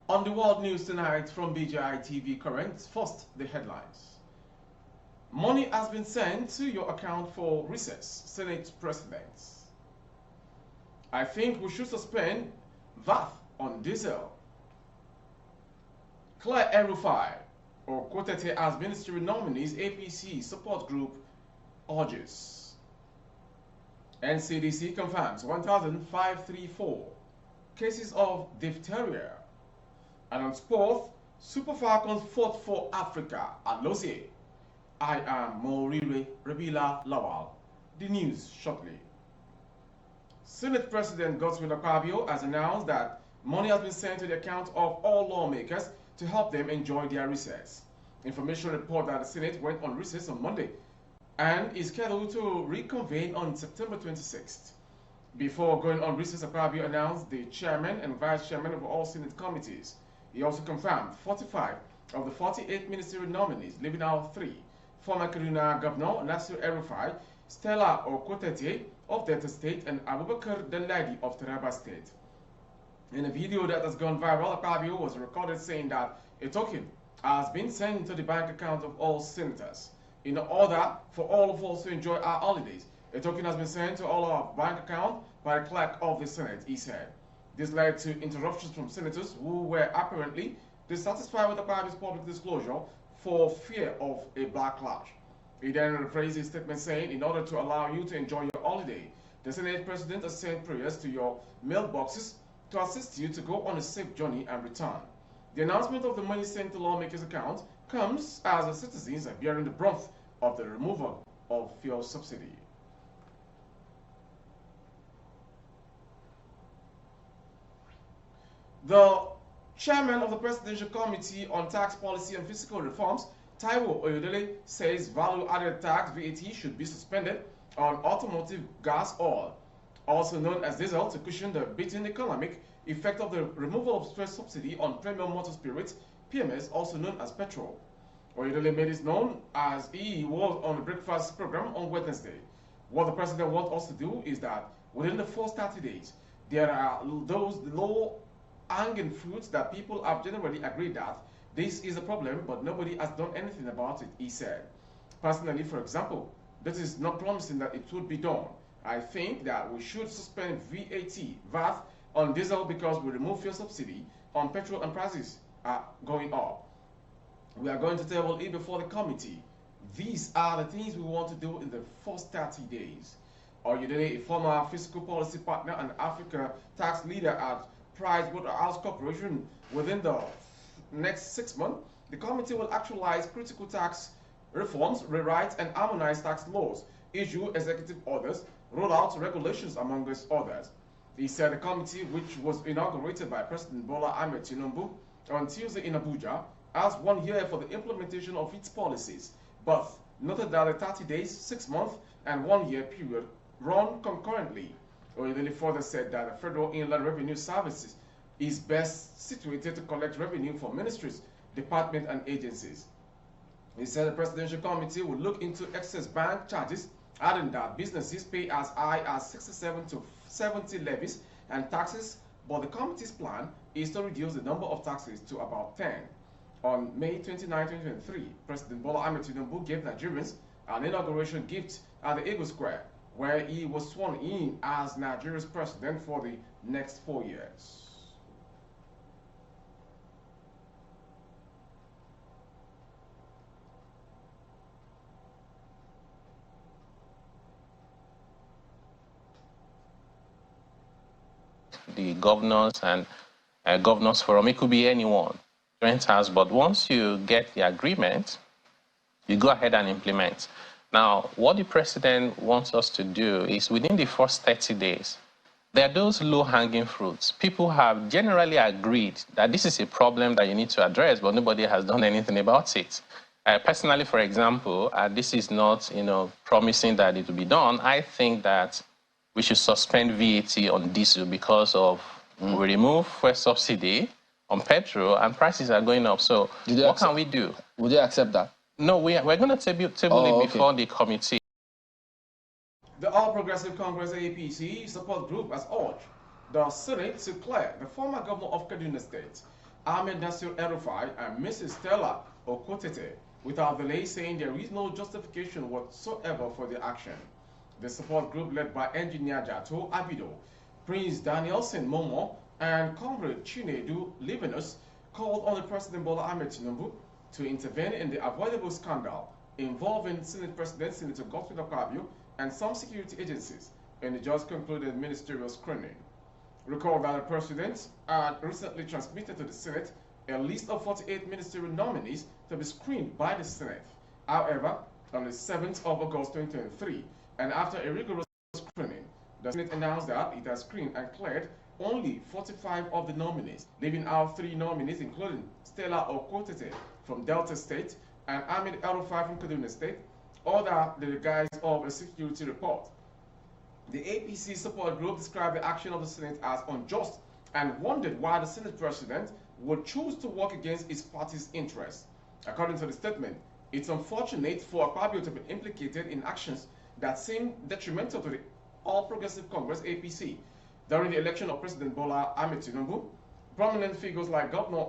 On the world news tonight from BGI TV Current, first the headlines. Money has been sent to your account for recess, Senate President. I think we should suspend VAT on diesel. Claire El-Rufai, or quoted as Ministerial nominees, APC support group urges. NCDC confirms 1,534 cases of diphtheria. And on sport, Super Falcons fought for Africa at Losie. I am Morire Rabila Lawal. The news shortly. Senate President Godswill Akpabio has announced that money has been sent to the account of all lawmakers to help them enjoy their recess. Information report that the Senate went on recess on Monday and is scheduled to reconvene on September 26th. Before going on recess, Akpabio announced the chairman and vice chairman of all Senate committees. He also confirmed 45 of the 48 ministerial nominees, leaving out 3. Former Kaduna Governor Nasir El-Rufai, Stella Okotete of Delta State, and Abubakar Danladi of Taraba State. In a video that has gone viral, Akpabio was recorded saying that a token has been sent to the bank account of all senators. In order for all of us to enjoy our holidays, a token has been sent to all our bank account by the clerk of the Senate, he said. This led to interruptions from senators who were apparently dissatisfied with Akpabio's public disclosure for fear of a backlash. He then rephrased his statement saying, in order to allow you to enjoy your holiday, the Senate President has sent prayers to your mailboxes to assist you to go on a safe journey and return. The announcement of the money sent to lawmakers' accounts comes as the citizens are bearing the brunt of the removal of fuel subsidy. The chairman of the Presidential Committee on Tax Policy and Fiscal Reforms, Taiwo Oyodele, says value-added tax VAT should be suspended on automotive gas oil, also known as diesel, to cushion the beating economic effect of the removal of stress subsidy on premium motor spirits, PMS, also known as petrol. Oyodele made this known as he was on the breakfast program on Wednesday. What the president wants us to do is that within the first 30 days, there are those low-hanging fruits that people have generally agreed that this is a problem, but nobody has done anything about it, he said. Personally, for example, this is not promising that it would be done. I think that we should suspend VAT on diesel because we remove fuel subsidy on petrol and prices are going up. We are going to table it before the committee. These are the things we want to do in the first 30 days. Oyodele, a former fiscal policy partner and Africa tax leader at Pricewaterhouse Corporation, within the next 6 months, the committee will actualize critical tax reforms, rewrite and harmonize tax laws, issue executive orders, roll out regulations, among others. He said the committee, which was inaugurated by President Bola Ahmed Tinubu on Tuesday in Abuja, has 1 year for the implementation of its policies, but noted that the 30 days, 6 months, and 1 year period run concurrently. Oyedele further said that the Federal Inland Revenue Services is best situated to collect revenue for ministries, departments, and agencies. He said the Presidential Committee will look into excess bank charges, adding that businesses pay as high as 67 to 70 levies and taxes, but the committee's plan is to reduce the number of taxes to about 10. On May 29, 2023, President Bola Ahmed Tinubu gave Nigerians an inauguration gift at the Eagle Square, where he was sworn in as Nigeria's president for the next 4 years. The governors and governors forum, it could be anyone, joint us, but once you get the agreement, you go ahead and implement. Now, what the president wants us to do is within the first 30 days, there are those low-hanging fruits. People have generally agreed that this is a problem that you need to address, but nobody has done anything about it. Personally, for example, this is not, promising that it will be done. I think that we should suspend VAT on diesel because of we remove fuel subsidy on petrol and prices are going up. So what can we do? Would you accept that? No, we're going to table it before the committee. The All Progressive Congress APC support group has urged the Senate to clear the former governor of Kaduna State, Ahmed Nasir El-Rufai and Mrs. Stella Okotete, without delay, saying there is no justification whatsoever for the action. The support group led by Engineer Jato Abido, Prince Danielson Momo, and Comrade Chinedu Livinus called on the President Bola Ahmed Tinubu to intervene in the avoidable scandal involving Senate President Senator Godswill Akpabio and some security agencies in the just concluded ministerial screening. Recall that the President had recently transmitted to the Senate a list of 48 ministerial nominees to be screened by the Senate. However, on the 7th of August 2023, and after a rigorous screening, the Senate announced that it has screened and cleared only 45 of the nominees, leaving out 3 nominees including Stella Okotete from Delta State and Ahmed El-Rufai from Kaduna State, under the guise of a security report. The APC support group described the action of the Senate as unjust and wondered why the Senate President would choose to work against his party's interests. According to the statement, it's unfortunate for Akpabio to be implicated in actions that seem detrimental to the All Progressive Congress APC. During the election of President Bola Ahmed Tinubu, prominent figures like Governor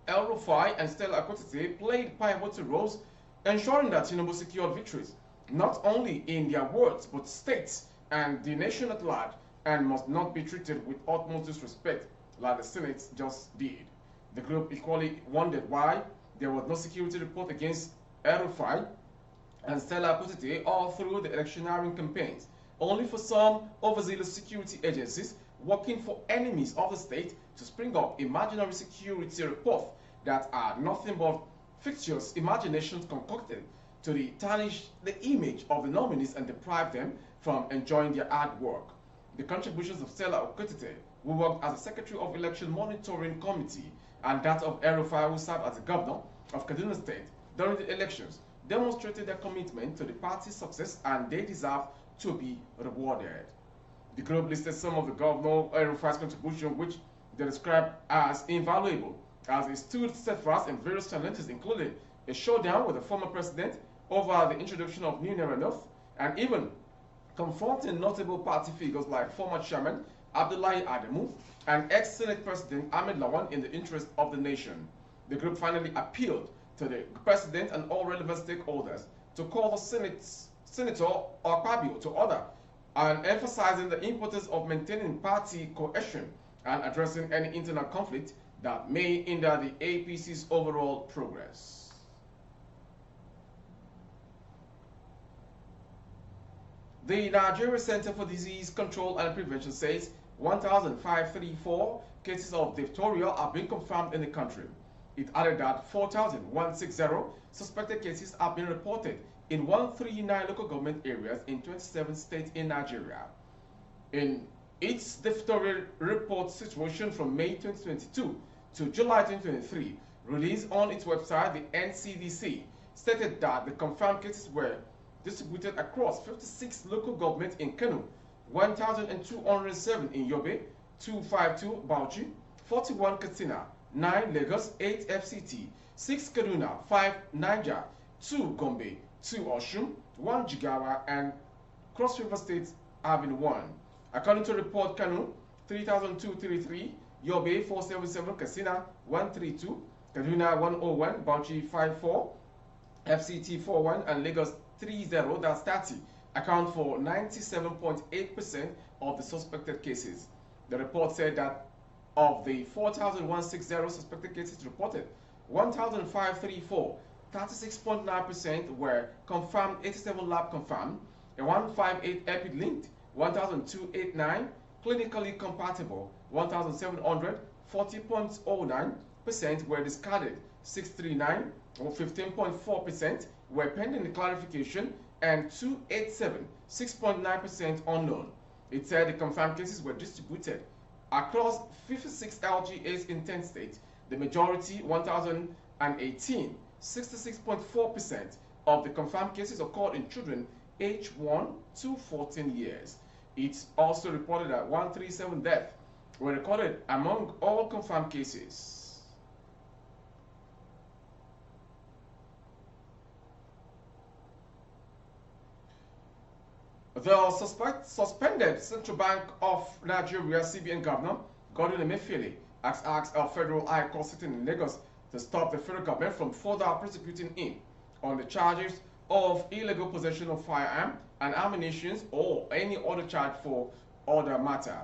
El-Rufai and Stella Akotete played pivotal roles, ensuring that Tinubu secured victories, not only in their wards, but states and the nation at large, and must not be treated with utmost disrespect like the Senate just did. The group equally wondered why there was no security report against El-Rufai and Stella Akotete all through the electioneering campaigns, only for some overzealous security agencies working for enemies of the state to spring up imaginary security reports that are nothing but fictitious imaginations concocted to tarnish the image of the nominees and deprive them from enjoying their hard work. The contributions of Stella Okotete, who worked as a Secretary of Election Monitoring Committee, and that of El-Rufai, who served as the Governor of Kaduna State during the elections, demonstrated their commitment to the party's success, and they deserve to be rewarded. The group listed some of the Governor El-Rufai's contributions, which they described as invaluable, as he stood steadfast in various challenges, including a showdown with the former president over the introduction of New Naira North, and even confronting notable party figures like former chairman Abdullahi Adamu and ex-Senate President Ahmed Lawan in the interest of the nation. The group finally appealed to the President and all relevant stakeholders to call the Senator Akpabio to order, and emphasizing the importance of maintaining party cohesion and addressing any internal conflict that may hinder the APC's overall progress. The Nigeria Center for Disease Control and Prevention says 1,534 cases of diphtheria have been confirmed in the country. It added that 4,160 suspected cases have been reported in 139 local government areas in 27 states in Nigeria. In its diphtheria report situation from May 2022 to July 2023, released on its website, the NCDC stated that the confirmed cases were distributed across 56 local governments in Kano, 1,207 in Yobe, 252 Bauchi, 41 Katsina, 9 Lagos, 8 FCT, 6 Kaduna, 5 Niger, 2 Gombe, 2 Oshun, 1 Jigawa, and Cross River States having 1. According to report, Kano 3,233, Yobe 477, Katsina 132, Kaduna 101, Bauchi 54, FCT 41, and Lagos 30, that's 30, account for 97.8% of the suspected cases. The report said that of the 4,160 suspected cases reported, 1,534, 36.9% were confirmed, 87 lab confirmed, and 158 epi-linked, 1,289 clinically compatible, 1,700, 40.09% were discarded, 639 or 15.4% were pending clarification, and 287, 6.9% unknown. It said the confirmed cases were distributed across 56 LGAs in 10 states, the majority 1,018, 66.4% of the confirmed cases occurred in children aged 1 to 14 years. It also reported that 137 deaths were recorded among all confirmed cases. The suspended Central Bank of Nigeria CBN Governor Godwin Emefiele asked a federal high court sitting in Lagos to stop the federal government from further prosecuting him on the charges of illegal possession of firearm and ammunition or any other charge for other matter.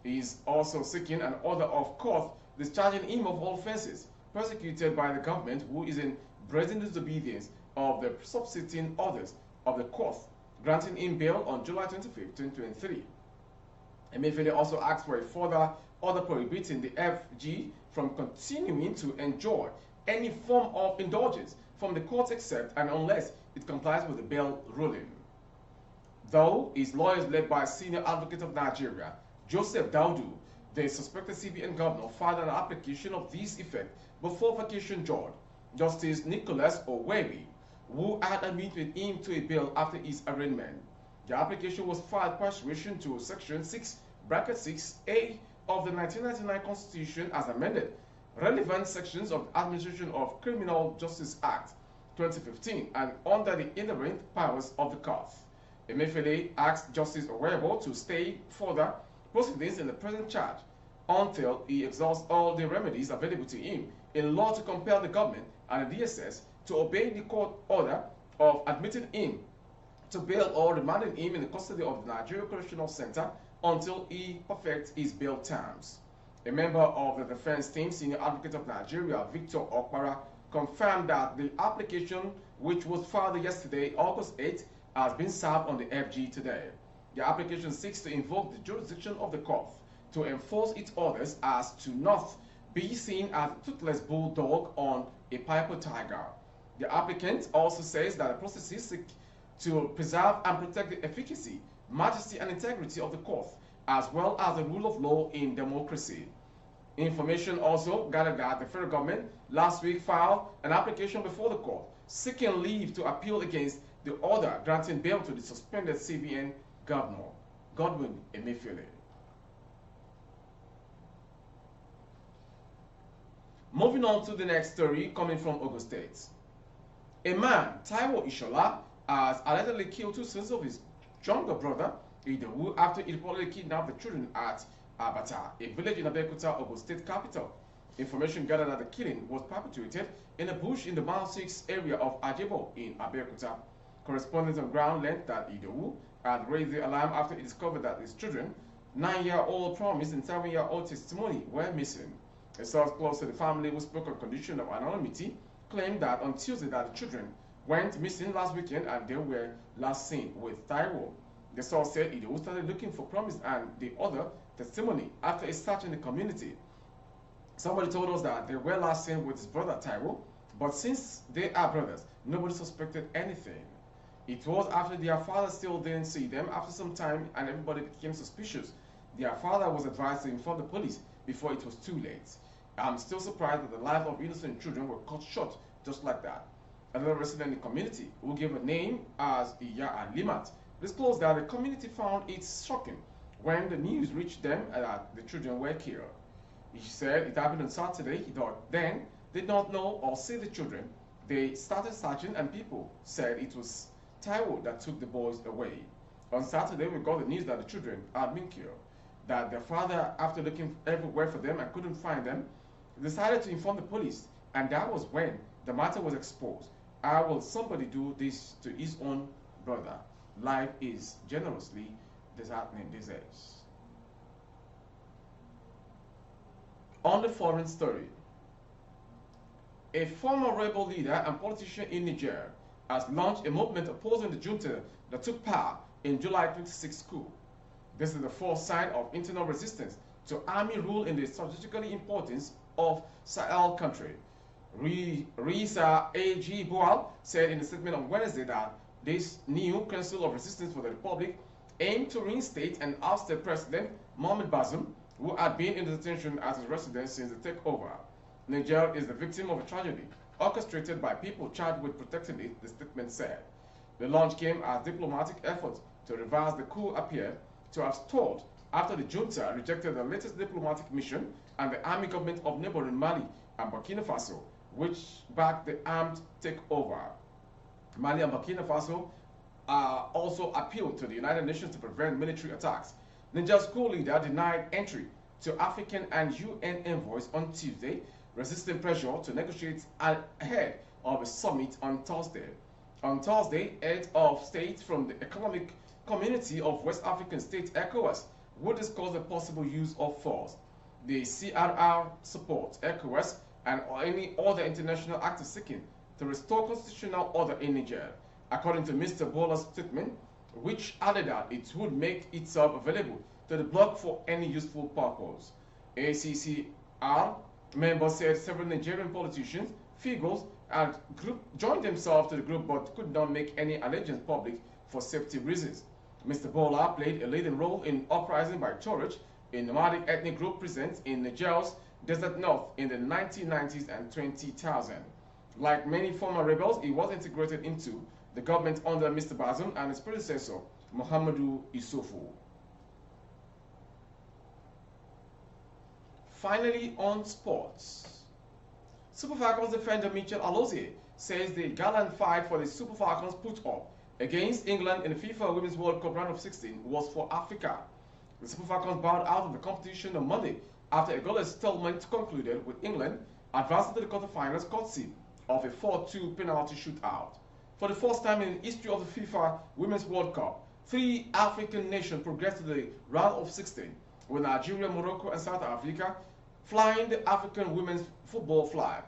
He is also seeking an order of court discharging him of all offences persecuted by the government, who is in brazen disobedience of the subsisting orders of the court, granting him bail on July 25, 2023. Emefiele also asked for a further order prohibiting the FG from continuing to enjoy any form of indulgence from the court except and unless it complies with the bail ruling. Though his lawyers, led by Senior Advocate of Nigeria, Joseph Daudu, the suspected CBN governor, filed an application of this effect before vacation judge, Justice Nicholas Owebi, who had admitted him to a bail after his arraignment. The application was filed pursuant to Section 6(6)(a) of the 1999 Constitution as amended, relevant sections of the Administration of Criminal Justice Act 2015, and under the inherent powers of the court. Emefiele asked Justice Owebo to stay further proceedings in the present charge until he exhausts all the remedies available to him in law to compel the government and the DSS to obey the court order of admitting him to bail or remanding him in the custody of the Nigeria Correctional Center until he perfects his bail terms. A member of the defense team, Senior Advocate of Nigeria, Victor Okpara, confirmed that the application, which was filed yesterday, August 8, has been served on the FG today. The application seeks to invoke the jurisdiction of the court to enforce its orders as to not be seen as a toothless bulldog on a piper tiger. The applicant also says that the processes seek to preserve and protect the efficacy, majesty, and integrity of the court, as well as the rule of law in democracy. Information also gathered that the federal government last week filed an application before the court seeking leave to appeal against the order granting bail to the suspended CBN governor, Godwin Emefiele. Moving on to the next story coming from Ogun State. A man, Taiwo Ishola, has allegedly killed two sons of his younger brother, Idowu, after he reportedly kidnapped the children at Abata, a village in Abeokuta, Ogun State capital. Information gathered that the killing was perpetrated in a bush in the Mile 6 area of Ajebo in Abeokuta. Correspondents on ground learned that Idowu had raised the alarm after he discovered that his children, 9-year-old Promise and 7-year-old Testimony, were missing. A source close to the family, who spoke on condition of anonymity, claimed that on Tuesday that the children went missing last weekend and they were last seen with Taiwo. The source said Idowu started looking for Promise and the other Testimony after a search in the community. Somebody told us that they were last seen with his brother Taiwo, but since they are brothers, nobody suspected anything. It was after their father still didn't see them after some time and everybody became suspicious. Their father was advised to inform the police before it was too late. I'm still surprised that the life of innocent children were cut short just like that. Another resident in the community, who gave a name as Iya Alimat, disclosed that the community found it shocking when the news reached them that the children were killed. He said it happened on Saturday. He thought then did not know or see the children. They started searching and people said it was Taiwo that took the boys away. On Saturday, we got the news that the children had been killed, that their father, after looking everywhere for them and couldn't find them, decided to inform the police, and that was when the matter was exposed. How will somebody do this to his own brother? Life is generously disheartening these days. On the foreign story, a former rebel leader and politician in Niger has launched a movement opposing the junta that took power in July 26 coup. This is the first sign of internal resistance to army rule in the strategically importance of Sahel country. Risa A.G. Boal said in a statement on Wednesday that this new Council of Resistance for the Republic aimed to reinstate and ousted President Mohamed Bazoum, who had been in detention at his residence since the takeover. Niger is the victim of a tragedy orchestrated by people charged with protecting it, the statement said. The launch came as diplomatic efforts to reverse the coup appear to have stalled after the junta rejected the latest diplomatic mission and the army government of neighboring Mali and Burkina Faso, which backed the armed takeover. Mali and Burkina Faso also appealed to the United Nations to prevent military attacks. Niger's coup leader denied entry to African and UN envoys on Tuesday, resisting pressure to negotiate ahead of a summit on Thursday. On Thursday, heads of state from the Economic Community of West African States, ECOWAS, will discuss the possible use of force. The CRR supports ECOWAS and any other international actors seeking to restore constitutional order in Niger, according to Mr. Bola's statement, which added that it would make itself available to the bloc for any useful purpose. ACCR members said several Nigerian politicians, figures, and group joined themselves to the group but could not make any allegiance public for safety reasons. Mr. Bola played a leading role in uprising by Torich, a nomadic ethnic group present in Niger's desert north in the 1990s and 2000. Like many former rebels, he was integrated into the government under Mr. Bazoum and his predecessor, Muhammadu Issoufou. Finally, on sports. Super Falcons defender Michel Alozie says the gallant fight for the Super Falcons put up against England in the FIFA Women's World Cup round of 16 was for Africa. The Super Falcons bowed out of the competition on Monday after a goalless stalemate concluded with England advancing to the quarterfinals courtesy of a 4-2 penalty shootout. For the first time in the history of the FIFA Women's World Cup, 3 African nations progressed to the round of 16, with Nigeria, Morocco, and South Africa flying the African women's football flag.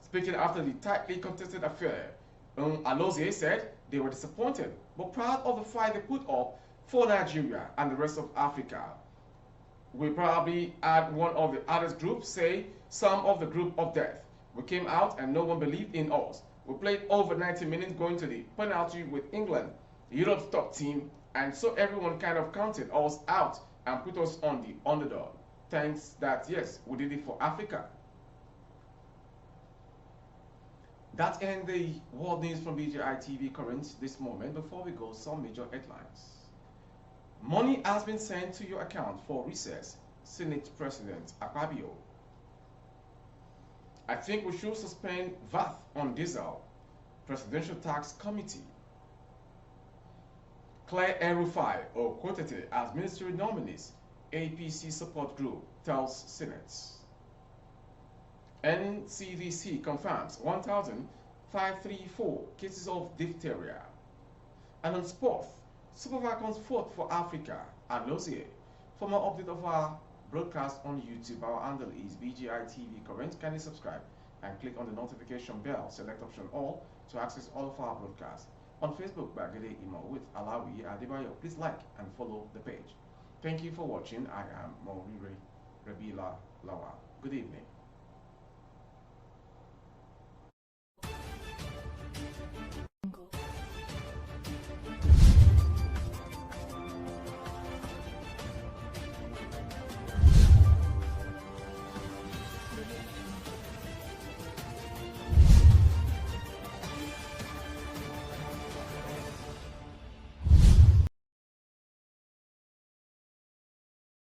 Speaking after the tightly contested affair, Alozie said they were disappointed but proud of the fight they put up for Nigeria and the rest of Africa. We probably had one of the hardest groups, say some of the group of death. We came out and no one believed in us. We played over 90 minutes going to the penalty with England, Europe's top team, and so everyone kind of counted us out and put us on the underdog. Thanks that, yes, we did it for Africa. That ends the world news from BGI TV Current this moment. Before we go, some major headlines. Money has been sent to your account for recess, Senate President Akpabio. I think we should suspend VAT on diesel, Presidential Tax Committee. Claire El-Rufai or Kotete as ministerial nominees, APC support group tells Senate. NCDC confirms 1,534 cases of diphtheria. And on sports, Super Falcons fought for Africa at Lozier. For more update of our broadcast on YouTube, our handle is BGI TV Current. Kindly subscribe and click on the notification bell. Select option all to access all of our broadcasts. On Facebook, Bagede Imo with Alawi Adebayo. Please like and follow the page. Thank you for watching. I am Maurire Rabila Lawa. Good evening.